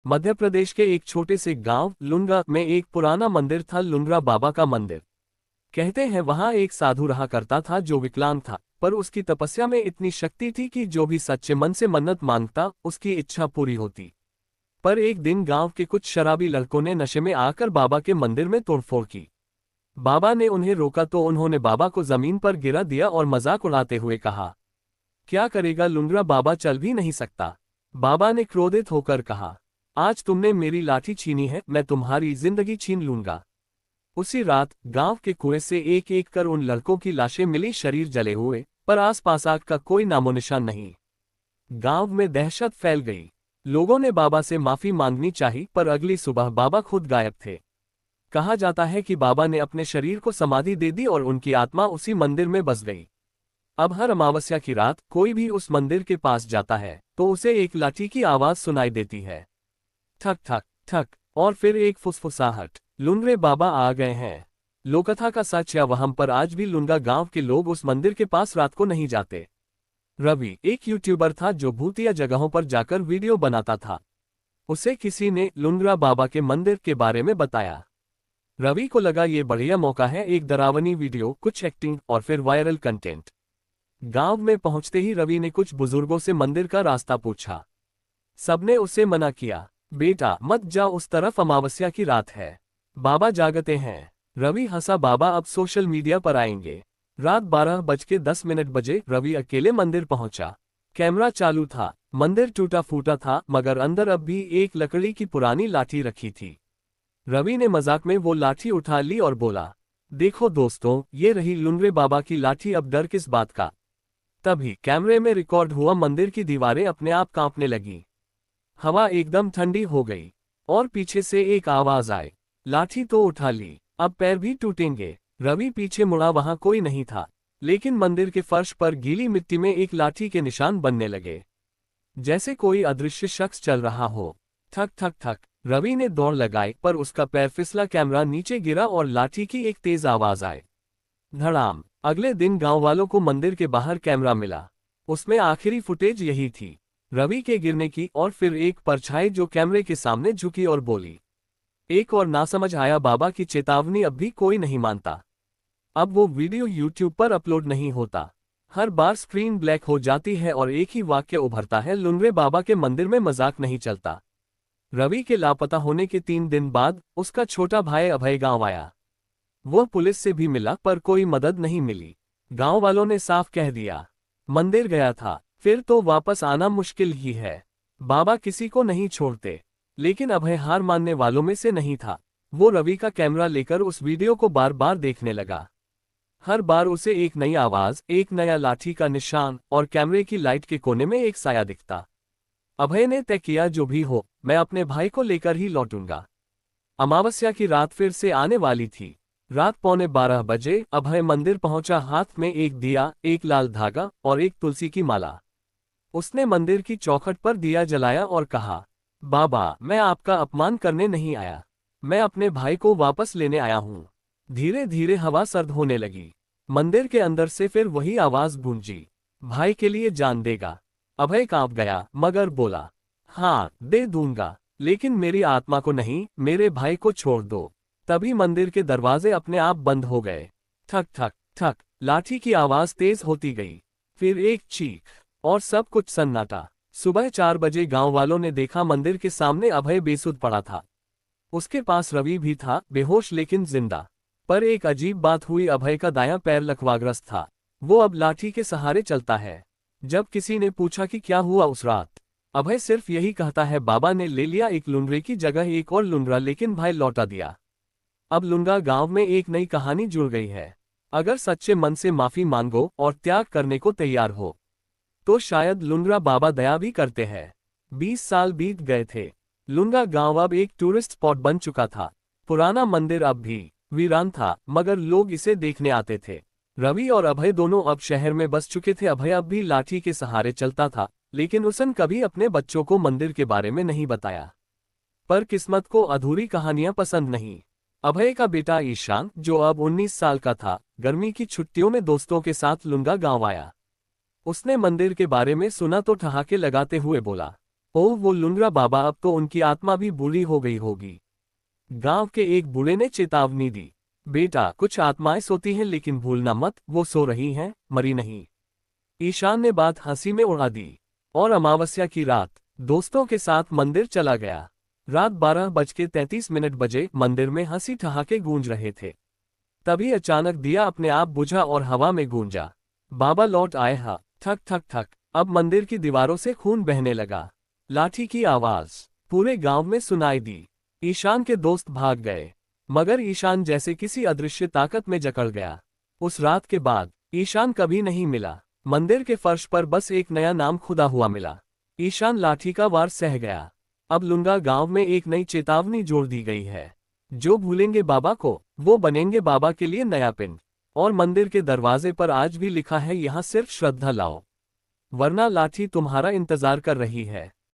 मध्य प्रदेश के एक छोटे से गांव लुंड्रा में एक पुराना मंदिर था, लुंड्रा बाबा का मंदिर। कहते हैं वहां एक साधु रहा करता था जो विकलांग था, पर उसकी तपस्या में इतनी शक्ति थी कि जो भी सच्चे मन से मन्नत मांगता उसकी इच्छा पूरी होती। पर एक दिन गांव के कुछ शराबी लड़कों ने नशे में आकर बाबा के मंदिर में तोड़फोड़ की। बाबा ने उन्हें रोका तो उन्होंने बाबा को जमीन पर गिरा दिया और मजाक उड़ाते हुए कहा, क्या करेगा लुंड्रा, बाबा चल भी नहीं सकता। बाबा ने क्रोधित होकर कहा, आज तुमने मेरी लाठी छीनी है, मैं तुम्हारी जिंदगी छीन लूंगा। उसी रात गांव के कुएं से एक एक कर उन लड़कों की लाशें मिली, शरीर जले हुए, पर आसपास आग का कोई नामोनिशान नहीं। गांव में दहशत फैल गई। लोगों ने बाबा से माफी मांगनी चाही, पर अगली सुबह बाबा खुद गायब थे। कहा जाता है कि बाबा ने अपने शरीर को समाधि दे दी और उनकी आत्मा उसी मंदिर में बस गई। अब हर अमावस्या की रात कोई भी उस मंदिर के पास जाता है तो उसे एक लाठी की आवाज सुनाई देती है, ठक ठक ठक, और फिर एक फुसफुसाहट, लुंड्रे बाबा आ गए हैं। लोककथा का सच या वहम, पर आज भी लुंड्रा गांव के लोग उस मंदिर के पास रात को नहीं जाते। रवि एक यूट्यूबर था जो भूतिया जगहों पर जाकर वीडियो बनाता था। उसे किसी ने लुंड्रा बाबा के मंदिर के बारे में बताया। रवि को लगा ये बढ़िया मौका है, एक डरावनी वीडियो, कुछ एक्टिंग और फिर वायरल कंटेंट। गांव में पहुंचते ही रवि ने कुछ बुजुर्गों से मंदिर का रास्ता पूछा। सबने उसे मना किया, बेटा मत जाओ उस तरफ, अमावस्या की रात है, बाबा जागते हैं। रवि हंसा, बाबा अब सोशल मीडिया पर आएंगे। रात 12:10 बजे रवि अकेले मंदिर पहुंचा। कैमरा चालू था। मंदिर टूटा फूटा था, मगर अंदर अब भी एक लकड़ी की पुरानी लाठी रखी थी। रवि ने मजाक में वो लाठी उठा ली और बोला, देखो दोस्तों, ये रही लुंड्रे बाबा की लाठी, अब डर किस बात का। तभी कैमरे में रिकॉर्ड हुआ मंदिर की दीवारें अपने आप कांपने लगी। हवा एकदम ठंडी हो गई और पीछे से एक आवाज आई, लाठी तो उठा ली, अब पैर भी टूटेंगे। रवि पीछे मुड़ा, वहां कोई नहीं था, लेकिन मंदिर के फर्श पर गीली मिट्टी में एक लाठी के निशान बनने लगे, जैसे कोई अदृश्य शख्स चल रहा हो। ठक ठक ठक, रवि ने दौड़ लगाई, पर उसका पैर फिसला, कैमरा नीचे गिरा और लाठी की एक तेज आवाज आई, धड़ाम। अगले दिन गांव वालों को मंदिर के बाहर कैमरा मिला। उसमें आखिरी फुटेज यही थी, रवि के गिरने की, और फिर एक परछाई जो कैमरे के सामने झुकी और बोली। एक और नासमझ आया, बाबा की चेतावनी अब भी कोई नहीं मानता। अब वो वीडियो यूट्यूब पर अपलोड नहीं होता। हर बार स्क्रीन ब्लैक हो जाती है और एक ही वाक्य उभरता है, लुंड्रे बाबा के मंदिर में मजाक नहीं चलता। रवि के लापता होने के 3 दिन बाद उसका छोटा भाई अभय गांव आया। वो पुलिस से भी मिला, पर कोई मदद नहीं मिली। गांव वालों ने साफ कह दिया, मंदिर गया था, फिर तो वापस आना मुश्किल ही है। बाबा किसी को नहीं छोड़ते। लेकिन अभय हार मानने वालों में से नहीं था। वो रवि का कैमरा लेकर उस वीडियो को बार बार देखने लगा। हर बार उसे एक नई आवाज, एक नया लाठी का निशान और कैमरे की लाइट के कोने में एक साया दिखता। अभय ने तय किया, जो भी हो, मैं अपने भाई को लेकर ही लौटूंगा। अमावस्या की रात फिर से आने वाली थी। रात 11:15 अभय मंदिर पहुंचा, हाथ में एक दिया, एक लाल धागा और एक तुलसी की माला। उसने मंदिर की चौखट पर दिया जलाया और कहा, बाबा मैं आपका अपमान करने नहीं आया, मैं अपने भाई को वापस लेने आया हूँ। धीरे धीरे हवा सर्द होने लगी। मंदिर के अंदर से फिर वही आवाज गूंजी, भाई के लिए जान देगा। अभय कांप गया, मगर बोला, हाँ दे दूंगा, लेकिन मेरी आत्मा को नहीं, मेरे भाई को छोड़ दो। तभी मंदिर के दरवाजे अपने आप बंद हो गए। ठक ठक ठक, लाठी की आवाज तेज होती गई, फिर एक चीख, और सब कुछ सन्नाटा। सुबह 4 बजे गांव वालों ने देखा, मंदिर के सामने अभय बेसुध पड़ा था। उसके पास रवि भी था, बेहोश लेकिन जिंदा। पर एक अजीब बात हुई, अभय का दायां पैर लकवाग्रस्त था। वो अब लाठी के सहारे चलता है। जब किसी ने पूछा कि क्या हुआ उस रात, अभय सिर्फ यही कहता है, बाबा ने ले लिया एक लुंड्रे की जगह एक और लुंड्रा, लेकिन भाई लौटा दिया। अब लुंड्रा गांव में एक नई कहानी जुड़ गई है। अगर सच्चे मन से माफी मांगो और त्याग करने को तैयार हो, तो शायद लुंड्रा बाबा दया भी करते हैं। 20 साल बीत गए थे। लुंड्रा गांव अब एक टूरिस्ट स्पॉट बन चुका था। पुराना मंदिर अब भी वीरान था, मगर लोग इसे देखने आते थे। रवि और अभय दोनों अब शहर में बस चुके थे। अभय अब भी लाठी के सहारे चलता था, लेकिन उसने कभी अपने बच्चों को मंदिर के बारे में नहीं बताया। पर किस्मत को अधूरी कहानियां पसंद नहीं। अभय का बेटा ईशान, जो अब 19 साल का था, गर्मी की छुट्टियों में दोस्तों के साथ लुंड्रा गांव आया। उसने मंदिर के बारे में सुना तो ठहाके लगाते हुए बोला, ओह वो लुंगरा बाबा, अब तो उनकी आत्मा भी बुरी हो गई होगी। गांव के एक बूढ़े ने चेतावनी दी, बेटा कुछ आत्माएं सोती हैं लेकिन भूलना मत वो सो रही हैं, मरी नहीं। ईशान ने बात हंसी में उड़ा दी और अमावस्या की रात दोस्तों के साथ मंदिर चला गया। रात 12:33 बजे मंदिर में हंसी ठहाके गूंज रहे थे। तभी अचानक दिया अपने आप बुझा और हवा में गूंजा। बाबा लौट आए। हा ठक ठक ठक, अब मंदिर की दीवारों से खून बहने लगा। लाठी की आवाज पूरे गांव में सुनाई दी। ईशान के दोस्त भाग गए, मगर ईशान जैसे किसी अदृश्य ताकत में जकड़ गया। उस रात के बाद ईशान कभी नहीं मिला। मंदिर के फर्श पर बस एक नया नाम खुदा हुआ मिला। ईशान लाठी का वार सह गया। अब लुंगा गांव में एक नई चेतावनी जोड़ दी गई है, जो भूलेंगे बाबा को वो बनेंगे बाबा के लिए नया पिंड। और मंदिर के दरवाजे पर आज भी लिखा है, यहाँ सिर्फ श्रद्धा लाओ, वरना लाठी तुम्हारा इंतजार कर रही है।